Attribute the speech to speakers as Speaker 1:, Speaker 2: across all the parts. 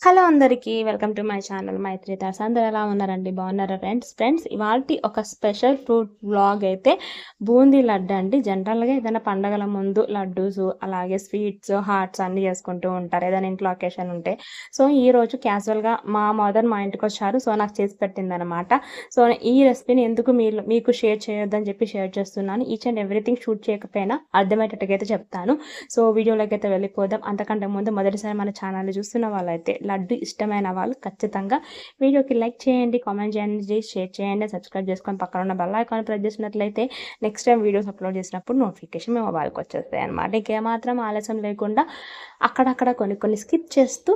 Speaker 1: Hello అందరికీ welcome to my channel Maitri thoughts. అందరూ ఎలా ఉన్నారండి? బాగున్నారా ఫ్రెండ్స్? ఇవాల్టి ఒక స్పెషల్ ఫ్రూట్ వ్లాగ్ అయితే బూందీ లడ్డు అండి. జనరల్గా ఏదైనా పండగల ముందు లడ్డూస్ అలాగే స్వీట్స్ హాట్స్ అన్నీ చేసుకుంటూ ఉంటారు ఏదైనా ఇంట్లో అకేషన్ ఉంటే. సో ఈరోజు క్యాజువల్గా మా మదర్ మా ఇంటికి వచ్చారు. సో నాకు చేసి పెట్టిందనమాట. సో ఈ రెసిపీని ఎందుకు మీకు షేర్ చేయొద్దని చెప్పి షేర్ చేస్తున్నాను. ఈచ్ అండ్ ఎవ్రీథింగ్ షూట్ చేయకపోయినా అర్థమయ్యేటట్టుగా అయితే చెప్తాను. సో వీడియోలోకి అయితే వెళ్ళిపోదాం. అంతకంటే ముందు మొదటిసారి మన ఛానల్ చూస్తున్న వాళ్ళైతే లడ్డు ఇష్టమైన వాళ్ళు ఖచ్చితంగా వీడియోకి లైక్ చేయండి, కామెంట్ చేయండి, షేర్ చేయండి, సబ్స్క్రైబ్ చేసుకొని పక్కన ఉన్న బెల్ ఐకాన్ ప్రెస్ చేసినట్లయితే నెక్స్ట్ టైం వీడియోస్ అప్లోడ్ చేసినప్పుడు నోటిఫికేషన్ మీ మొబైల్కి వచ్చేస్తాయి అనమాట. ఇంకేమాత్రం ఆలస్యం లేకుండా అక్కడక్కడ కొన్ని స్కిప్ చేస్తూ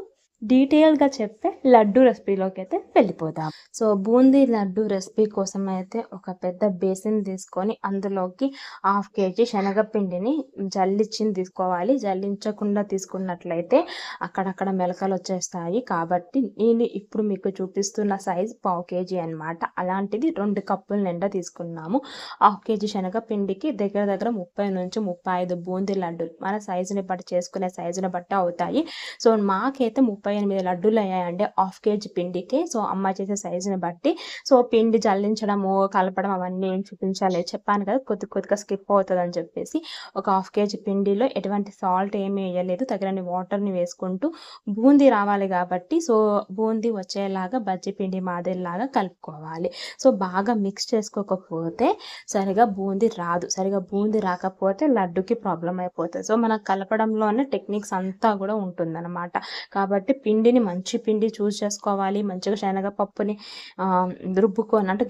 Speaker 1: డీటెయిల్గా చెప్పే లడ్డు రెసిపీలోకి అయితే వెళ్ళిపోదాం. సో బూందీ లడ్డు రెసిపీ కోసం అయితే ఒక పెద్ద బేసిన్ తీసుకొని అందులోకి 1/2 kg శనగపిండిని తీసుకోవాలి. జల్లించకుండా తీసుకున్నట్లయితే అక్కడక్కడ మెలకలు వచ్చేస్తాయి. కాబట్టి నేను ఇప్పుడు మీకు చూపిస్తున్న సైజ్ 1/2 kg అనమాట. అలాంటిది 2 కప్పుల నిండా తీసుకున్నాము. 1/2 kg శనగపిండికి దగ్గర 30 నుంచి 35 బూందీ లడ్డూలు మన సైజుని బట్టి చేసుకునే సైజుని బట్టి అవుతాయి. సో మాకైతే 38 లడ్డూలు అయ్యాయండి 1/2 kg పిండికి. సో అమ్మ చేసే సైజుని బట్టి. సో పిండి జల్లించడము కలపడం అవన్నీ ఏం చూపించాలి చెప్పాను కదా, కొద్దిగా స్కిప్ అవుతుంది అని చెప్పేసి. ఒక 1/2 kg పిండిలో ఎటువంటి సాల్ట్ ఏమీ వేయలేదు, తగినన్ని వాటర్ని వేసుకుంటూ బూందీ రావాలి కాబట్టి సో బూందీ వచ్చేలాగా బజ్జీ పిండి మాదిరిలాగా కలుపుకోవాలి. సో బాగా మిక్స్ చేసుకోకపోతే సరిగా బూందీ రాదు. సరిగా బూందీ రాకపోతే లడ్డుకి ప్రాబ్లం అయిపోతుంది. సో మనం కలపడంలోనే టెక్నిక్స్ అంతా కూడా ఉంటుందన్నమాట. కాబట్టి పిండిని మంచి పిండి చూస్ చేసుకోవాలి. మంచిగా శనగపప్పుని రుబ్బుకొని అంటే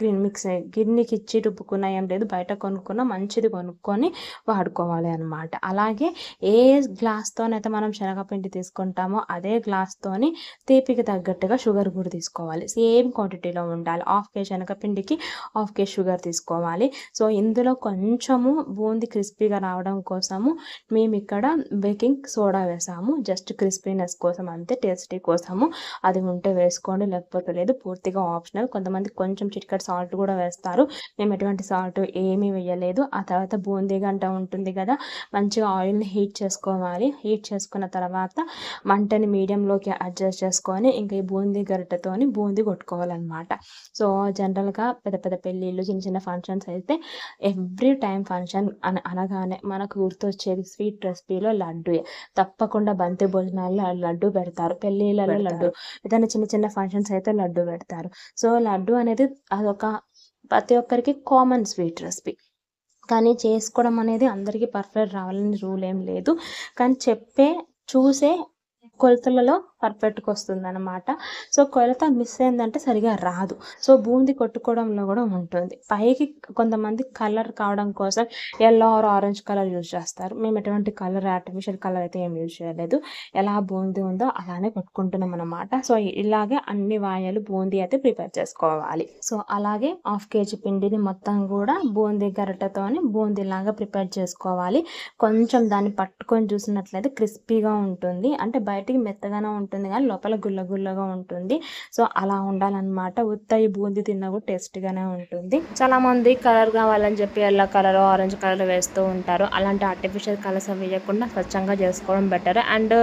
Speaker 1: గిన్నెకి ఇచ్చి రుబ్బుకున్న ఏం లేదు, బయట కొనుక్కున్న మంచిది కొనుక్కొని వాడుకోవాలి అనమాట. అలాగే ఏ గ్లాస్తోనైతే మనం శనగపిండి తీసుకుంటామో అదే గ్లాస్తోని తీపికి తగ్గట్టుగా షుగర్ కూడా తీసుకోవాలి. సేమ్ క్వాంటిటీలో ఉండాలి. 1/2 kg శనగపిండికి 1/2 kg షుగర్ తీసుకోవాలి. సో ఇందులో కొంచెము బూందీ క్రిస్పీగా రావడం కోసము మేము ఇక్కడ బేకింగ్ సోడా వేసాము. జస్ట్ క్రిస్పీనెస్ కోసం అంతే, టేస్టీ కోసము. అది ఉంటే వేసుకోండి, లేకపోతే లేదు, పూర్తిగా ఆప్షనల్. కొంతమంది కొంచెం చిటికెడు సాల్ట్ కూడా వేస్తారు. మేము ఎటువంటి సాల్ట్ ఏమీ వేయలేదు. ఆ తర్వాత బూందీ గంట ఉంటుంది కదా, మంచిగా ఆయిల్ని హీట్ చేసుకోవాలి. హీట్ చేసుకున్న తర్వాత మంటని మీడియంలోకి అడ్జస్ట్ చేసుకొని ఇంకా ఈ బూందీ గరిటెతోని బూందీ కొట్టుకోవాలన్నమాట. సో జనరల్గా పెద్ద పెళ్ళిళ్ళు చిన్న ఫంక్షన్స్ అయితే ఎవ్రీ టైం ఫంక్షన్ అనగానే మనకు గుర్తొచ్చేది స్వీట్ రెసిపీలో లడ్డు. తప్పకుండా బంతి భోజనాల్లో లడ్డు పెడతారు, పెళ్ళిళ్ళలో లడ్డు, ఏదైనా చిన్న ఫంక్షన్స్ అయితే లడ్డు పెడతారు. సో లడ్డు అనేది అదొక ప్రతి ఒక్కరికి కామన్ స్వీట్ రెసిపీ. కానీ చేసుకోవడం అనేది అందరికీ పర్ఫెక్ట్ రావాలని రూల్ ఏం లేదు. కానీ చూసే కొలతలలో పర్ఫెక్ట్గా వస్తుంది అనమాట. సో కొలత మిస్ అయిందంటే సరిగా రాదు. సో బూందీ కొట్టుకోవడంలో కూడా ఉంటుంది. పైకి కొంతమంది కలర్ కావడం కోసం yellow or orange colour use చేస్తారు. మేము ఎటువంటి కలర్ ఆర్టిఫిషియల్ కలర్ అయితే ఏం యూజ్ చేయలేదు. ఎలా బూందీ ఉందో అలానే కొట్టుకుంటున్నాం అనమాట. సో ఇలాగే అన్ని వాయాలు బూందీ అయితే ప్రిపేర్ చేసుకోవాలి. సో అలాగే 1/2 kg పిండిని మొత్తం కూడా బూందీ గరిటెతోని బూందీలాగా ప్రిపేర్ చేసుకోవాలి. కొంచెం దాన్ని పట్టుకొని చూసినట్లయితే క్రిస్పీగా ఉంటుంది, అంటే బయటికి మెత్తగానే ఉంటుంది కానీ లోపల గుల్లగా ఉంటుంది. సో అలా ఉండాలన్నమాట. ఉత్తయి బూందీ తిన్నా కూడా టేస్టీగానే ఉంటుంది. చాలా మంది కలర్ కావాలని చెప్పి ఎల్లో కలర్ ఆరెంజ్ కలర్ వేస్తూ ఉంటారు. అలాంటి ఆర్టిఫిషియల్ కలర్స్ వేయకుండా స్వచ్ఛంగా చేసుకోవడం బెటర్. అండ్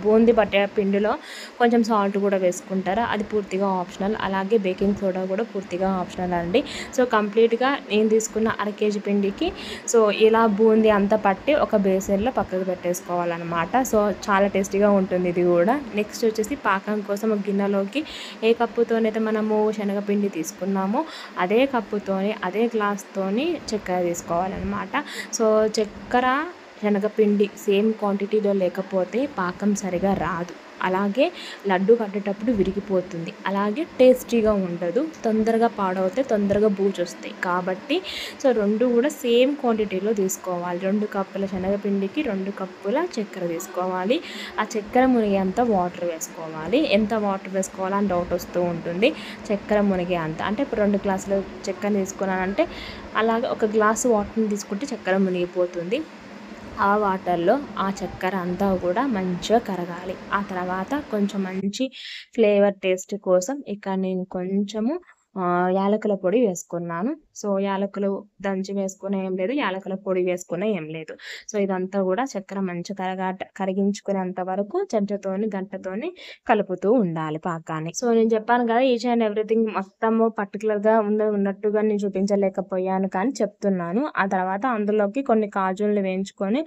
Speaker 1: బూందీ పట్టే పిండిలో కొంచెం సాల్ట్ కూడా వేసుకుంటారు, అది పూర్తిగా ఆప్షనల్. అలాగే బేకింగ్ సోడా కూడా పూర్తిగా ఆప్షనల్ అండి. సో కంప్లీట్గా నేను తీసుకున్న 1/2 kg పిండికి సో ఇలా బూందీ అంతా పట్టి ఒక బేసిన్లో పక్కకు పెట్టేసుకోవాలన్నమాట. సో చాలా టేస్టీగా ఉంటుంది ఇది కూడా. నెక్స్ట్ వచ్చేసి పాకం కోసం ఒక గిన్నెలోకి ఏ కప్పుతోనైతే మనము శనగపిండి తీసుకున్నామో అదే కప్పుతోని అదే గ్లాస్తోని చక్కెర తీసుకోవాలన్నమాట. సో చక్కెర శనగపిండి సేమ్ క్వాంటిటీలో లేకపోతే పాకం సరిగా రాదు. అలాగే లడ్డు కట్టేటప్పుడు విరిగిపోతుంది, అలాగే టేస్టీగా ఉండదు, తొందరగా పాడవుతాయి, తొందరగా బూజు వస్తాయి. కాబట్టి సో 2 కూడా సేమ్ క్వాంటిటీలో తీసుకోవాలి. 2 కప్పుల శనగపిండికి 2 కప్పుల చక్కెర తీసుకోవాలి. ఆ చక్కెర మునిగేంత వాటర్ వేసుకోవాలి. ఎంత వాటర్ వేసుకోవాలని డౌట్ వస్తూ ఉంటుంది. చక్కెర మునిగే అంత అంటే ఇప్పుడు 2 గ్లాసులు చక్కెర తీసుకున్నానంటే అలాగే 1 గ్లాసు వాటర్ని తీసుకుంటే చక్కెర మునిగిపోతుంది. ఆ వాటర్లో ఆ చక్కెర అంతా కూడా మంచిగా కరగాలి. ఆ తర్వాత కొంచెం మంచి ఫ్లేవర్ టేస్ట్ కోసం ఇక్కడ నేను కొంచెము యాలకుల పొడి వేసుకున్నాను. సో యాలకులు దంచి వేసుకునే ఏం లేదు, యాలకుల పొడి వేసుకునే ఏం లేదు. సో ఇదంతా కూడా చక్కెర మంచి కరిగించుకునేంత వరకు చెంచాతోని గంటతోని కలుపుతూ ఉండాలి పాకాన్ని. సో నేను చెప్పాను కదా ఈచ్ అండ్ ఎవ్రీథింగ్ మొత్తము పర్టికులర్గా ఉన్నట్టుగా నేను చూపించలేకపోయాను కానీ చెప్తున్నాను. ఆ తర్వాత అందులోకి కొన్ని కాజుల్ని వేయించుకొని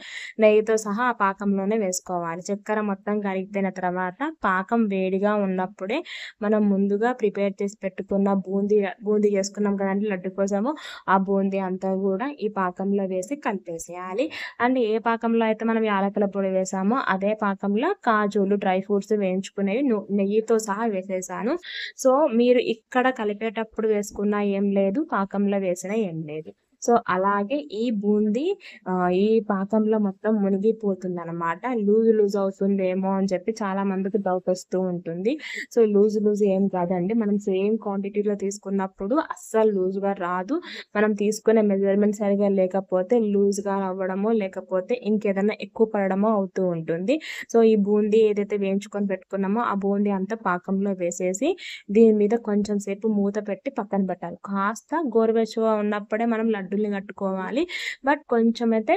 Speaker 1: నెయ్యితో సహా ఆ పాకంలోనే వేసుకోవాలి. చక్కెర మొత్తం కరిగిపోయిన తర్వాత పాకం వేడిగా ఉన్నప్పుడే మనం ముందుగా ప్రిపేర్ చేసి పెట్టుకున్న బూందీ చేసుకున్నాం కదండి లడ్డు కోసము, ఆ బూందీ అంతా కూడా ఈ పాకంలో వేసి కలిపేసేయాలి. అండ్ ఏ పాకంలో అయితే మనం యాలకుల పొడి వేసామో అదే పాకంలో కాజులు డ్రై ఫ్రూట్స్ వేయించుకునేవి నెయ్యితో సహా వేసేసాను. సో మీరు ఇక్కడ కలిపేటప్పుడు వేసుకున్న ఏం లేదు, పాకంలో వేసిన ఏం లేదు. సో అలాగే ఈ బూందీ ఈ పాకంలో మొత్తం మునిగిపోతుందన్నమాట. లూజ్ అవుతుందేమో అని చెప్పి చాలా మందికి డౌట్ వస్తూ ఉంటుంది. సో లూజ్ ఏం కాదండి. మనం సేమ్ క్వాంటిటీలో తీసుకున్నప్పుడు అస్సలు లూజ్గా రాదు. మనం తీసుకునే మెజర్మెంట్ సరిగా లేకపోతే లూజ్గా అవ్వడమో లేకపోతే ఇంకేదైనా ఎక్కువ పడడమో అవుతూ ఉంటుంది. సో ఈ బూందీ ఏదైతే వేయించుకొని పెట్టుకున్నామో ఆ బూందీ అంతా పాకంలో వేసేసి దీని మీద కొంచెం సేపు మూత పెట్టి పక్కన పెట్టాలి. కాస్త గోరువెచ్చగా ఉన్నప్పుడే మనం లడ్డూల్ని కట్టుకోవాలి. బట్ కొంచెం అయితే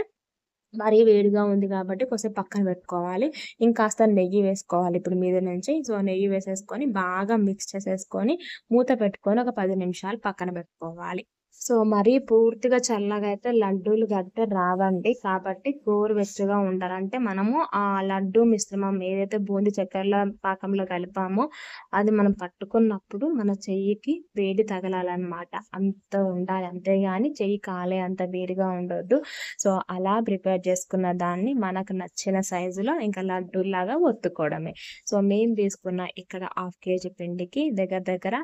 Speaker 1: మరీ వేడిగా ఉంది కాబట్టి కొంచెం పక్కన పెట్టుకోవాలి. ఇంకాస్త నెయ్యి వేసుకోవాలి ఇప్పుడు మీద నుంచి. సో నెయ్యి వేసేసుకొని బాగా మిక్స్ చేసేసుకొని మూత పెట్టుకొని ఒక 10 నిమిషాలు పక్కన పెట్టుకోవాలి. సో మరీ పూర్తిగా చల్లగా అయితే లడ్డూలు గట్ట రావండి. కాబట్టి గోరువెచ్చగా ఉండాలి. అంటే మనము ఆ లడ్డు మిశ్రమం ఏదైతే బూందీ చక్కెరల పాకంలో కలిపామో అది మనం పట్టుకున్నప్పుడు మన చెయ్యికి వేడి తగలాలన్నమాట. అంత ఉండాలి. అంతేగాని చెయ్యి కాలే అంత వేడిగా ఉండొద్దు. సో అలా ప్రిపేర్ చేసుకున్న దాన్ని మనకు నచ్చిన సైజులో ఇంకా లడ్డూలాగా ఒత్తుకోవడమే. సో మేము తీసుకున్న ఇక్కడ 1/2 kg పిండికి దగ్గర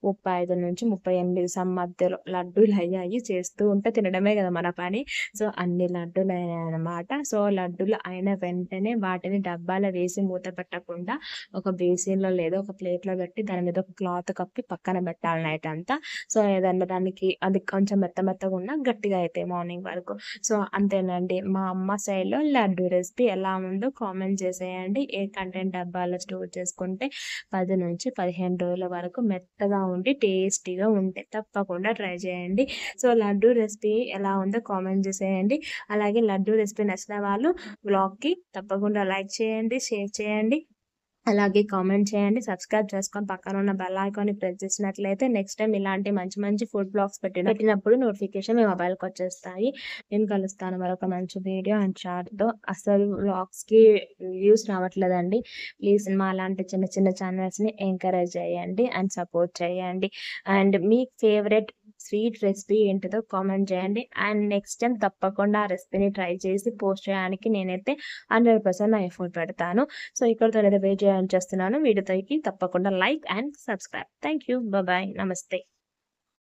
Speaker 1: 35 నుంచి 38 మధ్యలో లడ్డూలు అయ్యాయి. చేస్తూ ఉంటే తినడమే కదా మన పని. సో అన్ని లడ్డూలు అయ్యాయి అనమాట. సో లడ్డూలు అయిన వెంటనే వాటిని డబ్బాలో వేసి మూత పెట్టకుండా ఒక బేసిన్లో లేదా ఒక ప్లేట్లో పెట్టి దాని మీద ఒక క్లాత్ కప్పి పక్కన పెట్టాలి నైట్ అంతా. సో ఏదన్నా దానికి అది కొంచెం మెత్తగా ఉన్నా గట్టిగా అవుతాయి మార్నింగ్ వరకు. సో అంతేనండి. మా అమ్మ స్టైల్లో లడ్డు రెసిపీ ఎలా ఉందో కామెంట్ చేసేయండి. ఏ కంటెంట్ డబ్బాలో స్టోర్ చేసుకుంటే 10 నుంచి 15 రోజుల వరకు మెత్తగా ఉండి టేస్టీగా ఉంటాయి. తప్పకుండా ట్రై చేయండి. సో లడ్డు రెసిపీ ఎలా ఉందో కామెంట్ చేసేయండి. అలాగే లడ్డు రెసిపీ నచ్చిన వాళ్ళు బ్లాగ్కి తప్పకుండా లైక్ చేయండి, షేర్ చేయండి, అలాగే కామెంట్ చేయండి. సబ్స్క్రైబ్ చేసుకొని పక్కన ఉన్న బెల్ ఐకాన్ని ప్రెస్ చేసినట్లయితే నెక్స్ట్ టైం ఇలాంటి మంచి ఫుడ్ బ్లాగ్స్ పెట్టినప్పుడు నోటిఫికేషన్ మీ మొబైల్కి వచ్చేస్తాయి. నేను కలుస్తాను మరొక మంచి వీడియో అండ్ షార్ట్తో. అసలు బ్లాగ్స్కి వ్యూస్ రావట్లేదండి. ప్లీజ్ మా అలాంటి చిన్న ఛానల్స్ని ఎంకరేజ్ చేయండి అండ్ సపోర్ట్ చేయండి. And me favourite sweet recipe ఏంటిదో కామెంట్ చేయండి. అండ్ నెక్స్ట్ టైం తప్పకుండా ఆ రెసిపీని ట్రై చేసి పోస్ట్ చేయడానికి నేనైతే 100% నా ఎఫర్ట్ పెడతాను. సో ఇక్కడితో అయితే చేస్తున్నాను. వీడియోకి తప్పకుండా like and subscribe. Thank you. Bye. నమస్తే.